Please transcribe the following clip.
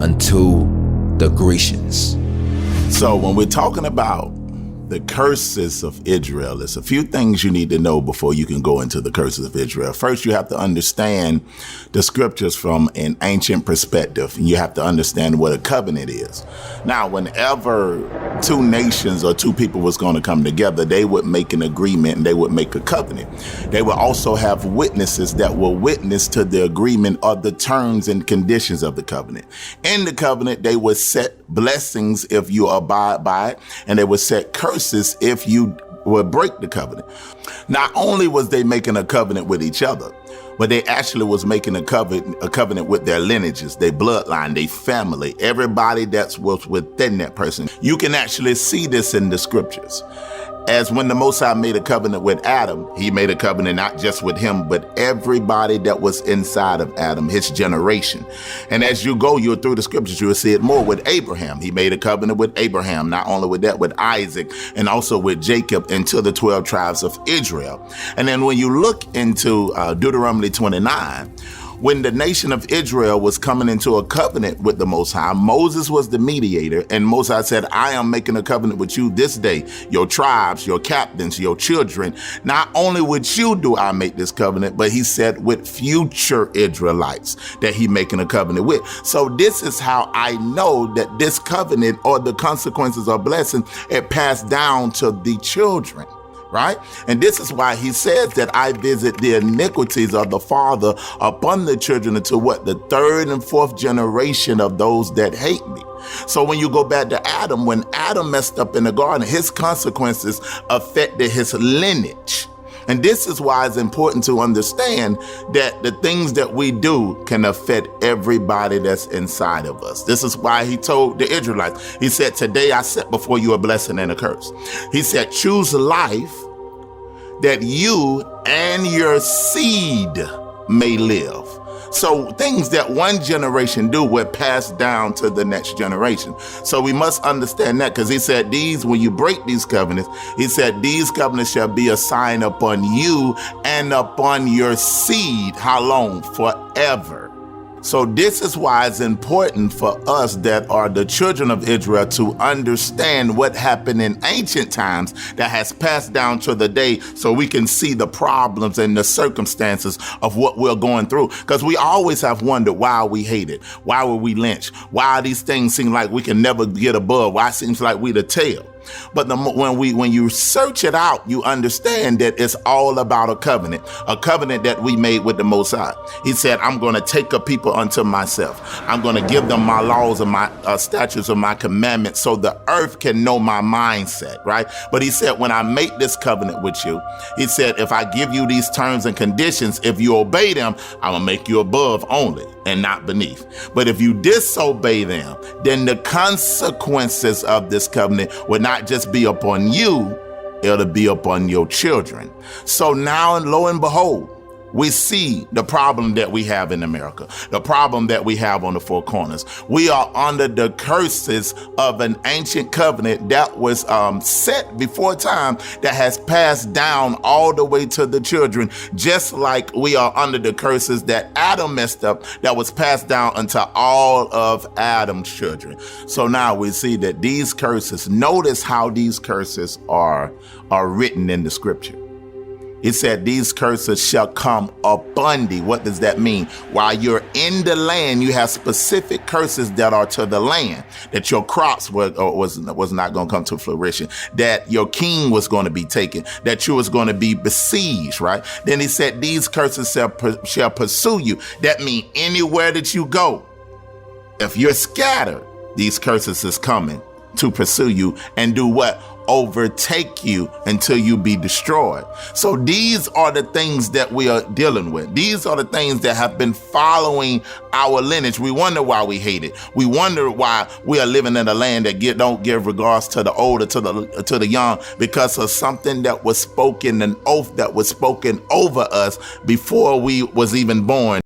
unto the Grecians. So when we're talking about the curses of Israel, there's a few things you need to know before you can go into the curses of Israel. First, you have to understand the scriptures from an ancient perspective, and you have to understand what a covenant is. Now, whenever two nations or two people was going to come together, they would make an agreement and they would make a covenant. They would also have witnesses that will witness to the agreement or the terms and conditions of the covenant. In the covenant, they would set blessings if you abide by it, and they would set curses if you would break the covenant. Not only was they making a covenant with each other, but they actually was making a covenant with their lineages, their bloodline, their family, everybody that was within that person. You can actually see this in the scriptures. As when the Most High made a covenant with Adam, he made a covenant not just with him, but everybody that was inside of Adam, his generation. And as you go, you're through the scriptures, you'll see it more with Abraham. He made a covenant with Abraham, not only with that, with Isaac, and also with Jacob into the 12 tribes of Israel. And then when you look into Deuteronomy 29, when the nation of Israel was coming into a covenant with the Most High, Moses was the mediator, and Moses said, I am making a covenant with you this day, your tribes, your captains, your children. Not only with you do I make this covenant, but he said with future Israelites that he making a covenant with. So this is how I know that this covenant or the consequences or blessing, it passed down to the children. Right? And this is why he says that I visit the iniquities of the father upon the children until what? The third and fourth generation of those that hate me. So when you go back to Adam, when Adam messed up in the garden, his consequences affected his lineage. And this is why it's important to understand that the things that we do can affect everybody that's inside of us. This is why he told the Israelites, he said, today I set before you a blessing and a curse. He said, choose life that you and your seed may live. So things that one generation do will pass down to the next generation. So we must understand that, because he said when you break these covenants, he said these covenants shall be a sign upon you and upon your seed. How long? Forever. So this is why it's important for us that are the children of Israel to understand what happened in ancient times that has passed down to the day, so we can see the problems and the circumstances of what we're going through. Because we always have wondered why we hated, why were we lynched, why these things seem like we can never get above, why it seems like we the tail. But when you search it out, you understand that it's all about a covenant that we made with the Most High. He said, I'm going to take a people unto myself. I'm going to give them my laws and my statutes and my commandments so the earth can know my mindset, right? But he said, when I make this covenant with you, he said, if I give you these terms and conditions, if you obey them, I'm going to make you above only and not beneath. But if you disobey them, then the consequences of this covenant would not just be upon you, it'll be upon your children. So now, lo and behold, we see the problem that we have in America, the problem that we have on the four corners. We are under the curses of an ancient covenant that was set before time, that has passed down all the way to the children, just like we are under the curses that Adam messed up, that was passed down unto all of Adam's children. So now we see that these curses, notice how these curses are written in the scripture. It said these curses shall come upon thee. What does that mean? While you're in the land, you have specific curses that are to the land, that your crops was not going to come to fruition, that your king was going to be taken, that you was going to be besieged, right? Then he said these curses shall pursue you. That means anywhere that you go, if you're scattered, these curses is coming to pursue you and do what? Overtake you until you be destroyed. So these are the things that we are dealing with. These are the things that have been following our lineage. We wonder why we hate it. We wonder why we are living in a land that don't give regards to the old or to the young, because of something that was spoken, an oath that was spoken over us before we was even born.